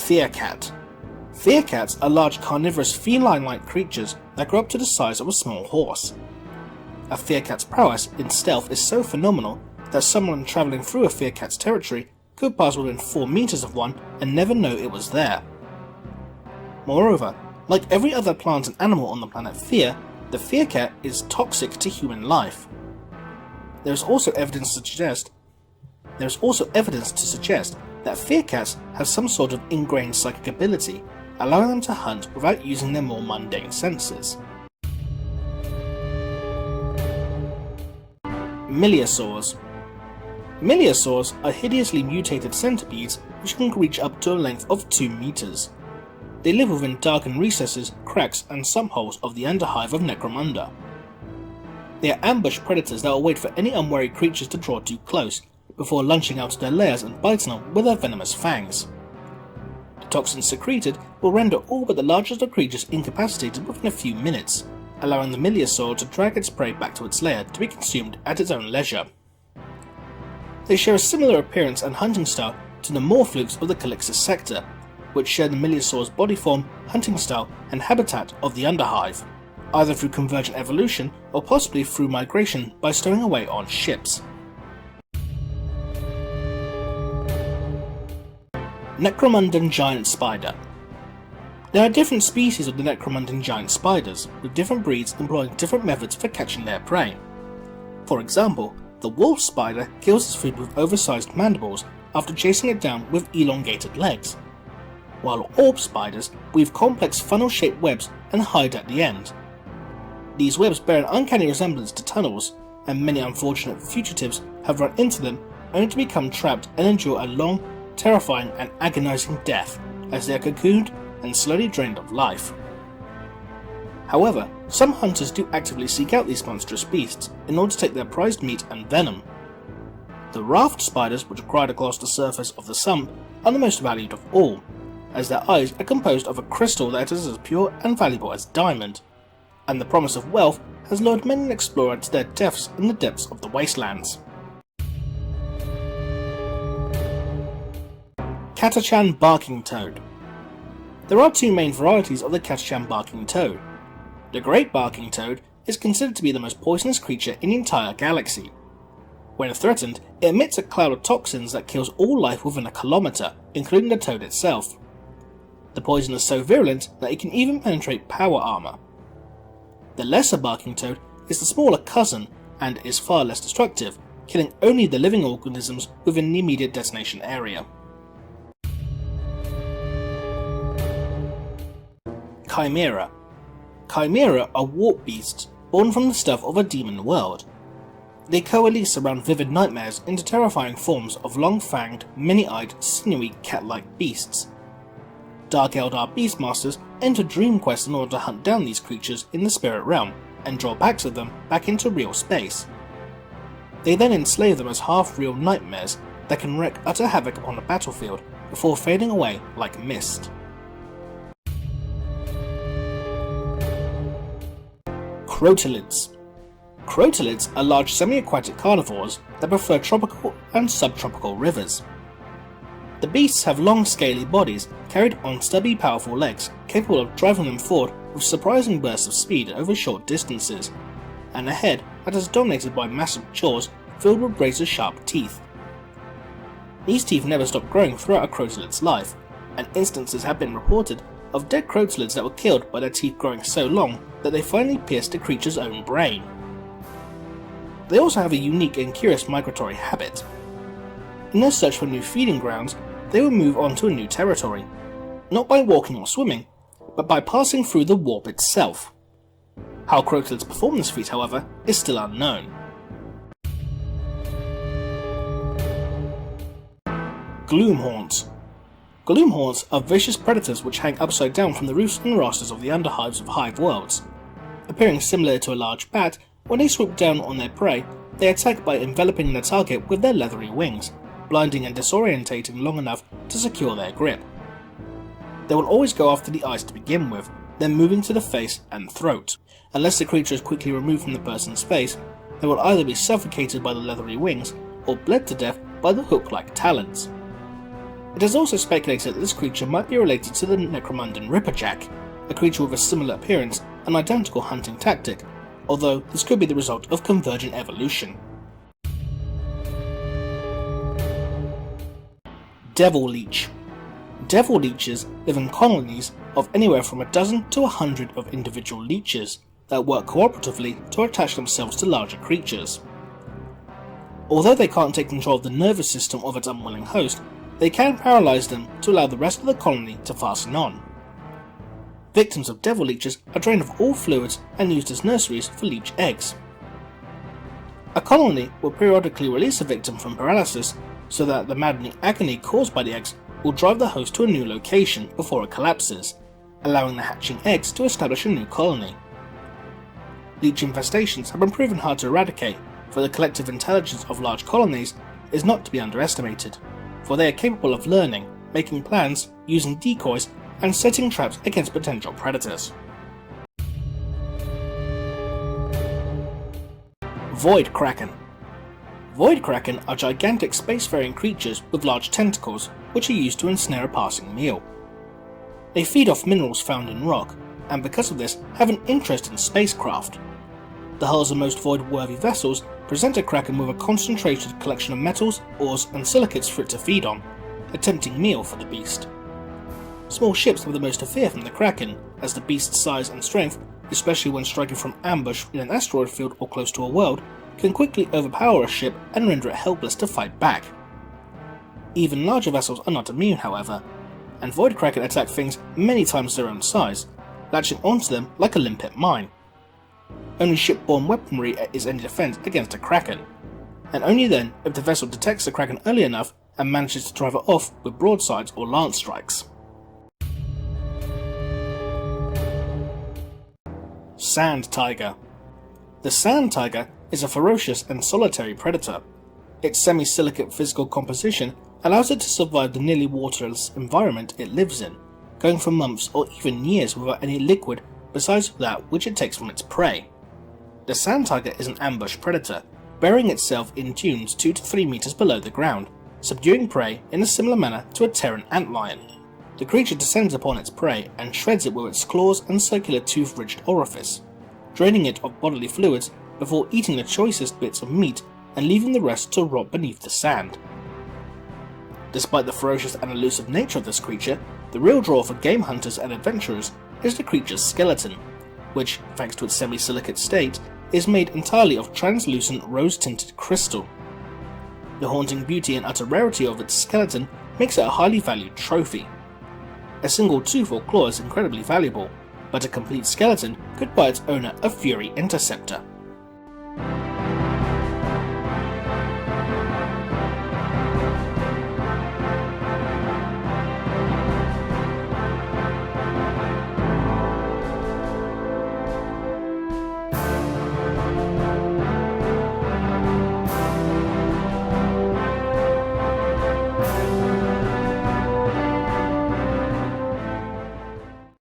Fear Cat. Fear cats are large carnivorous feline-like creatures that grow up to the size of a small horse. A fear cat's prowess in stealth is so phenomenal that someone travelling through a fear cat's territory could pass within 4 meters of one and never know it was there. Moreover, like every other plant and animal on the planet Fear, the fear cat is toxic to human life. There is also evidence to suggest that fear cats have some sort of ingrained psychic ability, allowing them to hunt without using their more mundane senses. Miliosaurs. Miliosaurs are hideously mutated centipedes which can reach up to a length of 2 meters. They live within darkened recesses, cracks and some holes of the underhive of Necromunda. They are ambush predators that will wait for any unwary creatures to draw too close, before launching out of their lairs and biting them with their venomous fangs. The toxins secreted will render all but the largest of creatures incapacitated within a few minutes, allowing the Miliosaur to drag its prey back to its lair to be consumed at its own leisure. They share a similar appearance and hunting style to the Morphlukes of the Calixis sector, which share the Miliosaur's body form, hunting style and habitat of the underhive, either through convergent evolution or possibly through migration by stowing away on ships. Necromundan Giant Spider. There are different species of the Necromundan giant spiders, with different breeds employing different methods for catching their prey. For example, the wolf spider kills its food with oversized mandibles after chasing it down with elongated legs, while orb spiders weave complex funnel-shaped webs and hide at the end. These webs bear an uncanny resemblance to tunnels, and many unfortunate fugitives have run into them only to become trapped and endure a long, terrifying and agonizing death as they are cocooned and slowly drained of life. However, some hunters do actively seek out these monstrous beasts in order to take their prized meat and venom. The raft spiders, which glide across the surface of the sump, are the most valued of all, as their eyes are composed of a crystal that is as pure and valuable as diamond, and the promise of wealth has lured many an explorer to their deaths in the depths of the wastelands. Catachan Barking Toad. There are 2 main varieties of the Catachan Barking Toad. The Great Barking Toad is considered to be the most poisonous creature in the entire galaxy. When threatened, it emits a cloud of toxins that kills all life within a kilometer, including the toad itself. The poison is so virulent that it can even penetrate power armor. The Lesser Barking Toad is the smaller cousin and is far less destructive, killing only the living organisms within the immediate detonation area. Chimera. Chimera are warp beasts born from the stuff of a demon world. They coalesce around vivid nightmares into terrifying forms of long-fanged, many-eyed, sinewy, cat-like beasts. Dark Eldar Beastmasters enter Dream Quest in order to hunt down these creatures in the spirit realm and draw packs of them back into real space. They then enslave them as half-real nightmares that can wreak utter havoc upon the battlefield before fading away like mist. Crotalids. Crotalids are large semi-aquatic carnivores that prefer tropical and subtropical rivers. The beasts have long scaly bodies carried on stubby powerful legs capable of driving them forward with surprising bursts of speed over short distances, and a head that is dominated by massive jaws filled with razor-sharp teeth. These teeth never stop growing throughout a crotalid's life, and instances have been reported of dead crotalids that were killed by their teeth growing so long that they finally pierced the creature's own brain. They also have a unique and curious migratory habit. In their search for new feeding grounds, they will move on to a new territory, not by walking or swimming, but by passing through the warp itself. How crotalids perform this feat, however, is still unknown. Gloom Horns. Gloom Horns are vicious predators which hang upside down from the roofs and rafters of the underhives of hive worlds. Appearing similar to a large bat, when they swoop down on their prey, they attack by enveloping their target with their leathery wings, blinding and disorientating long enough to secure their grip. They will always go after the eyes to begin with, then moving to the face and throat. Unless the creature is quickly removed from the person's face, they will either be suffocated by the leathery wings or bled to death by the hook-like talons. It is also speculated that this creature might be related to the Necromantic Ripperjack, a creature with a similar appearance and identical hunting tactic, although this could be the result of convergent evolution. Devil Leech. Devil leeches live in colonies of anywhere from a dozen to 100 of individual leeches that work cooperatively to attach themselves to larger creatures. Although they can't take control of the nervous system of its unwilling host, they can paralyze them to allow the rest of the colony to fasten on. Victims of devil leeches are drained of all fluids and used as nurseries for leech eggs. A colony will periodically release a victim from paralysis so that the maddening agony caused by the eggs will drive the host to a new location before it collapses, allowing the hatching eggs to establish a new colony. Leech infestations have been proven hard to eradicate, for the collective intelligence of large colonies is not to be underestimated, for they are capable of learning, making plans, using decoys, and setting traps against potential predators. Void Kraken. Void Kraken are gigantic spacefaring creatures with large tentacles which are used to ensnare a passing meal. They feed off minerals found in rock, and because of this have an interest in spacecraft. The hulls of most void-worthy vessels present a Kraken with a concentrated collection of metals, ores and silicates for it to feed on, a tempting meal for the beast. Small ships have the most to fear from the Kraken, as the beast's size and strength, especially when striking from ambush in an asteroid field or close to a world, can quickly overpower a ship and render it helpless to fight back. Even larger vessels are not immune, however, and Void Kraken attack things many times their own size, latching onto them like a limpet mine. Only shipborne weaponry is any defense against a Kraken, and only then if the vessel detects the Kraken early enough and manages to drive it off with broadsides or lance strikes. Sand Tiger. The Sand Tiger is a ferocious and solitary predator. Its semi-silicate physical composition allows it to survive the nearly waterless environment it lives in, going for months or even years without any liquid besides that which it takes from its prey. The Sand Tiger is an ambush predator, burying itself in dunes 2 to 3 meters below the ground, subduing prey in a similar manner to a Terran antlion. The creature descends upon its prey and shreds it with its claws and circular tooth-ridged orifice, draining it of bodily fluids before eating the choicest bits of meat and leaving the rest to rot beneath the sand. Despite the ferocious and elusive nature of this creature, the real draw for game hunters and adventurers is the creature's skeleton, which, thanks to its semi-silicate state, is made entirely of translucent rose-tinted crystal. The haunting beauty and utter rarity of its skeleton makes it a highly valued trophy. A single tooth or claw is incredibly valuable, but a complete skeleton could buy its owner a Fury Interceptor.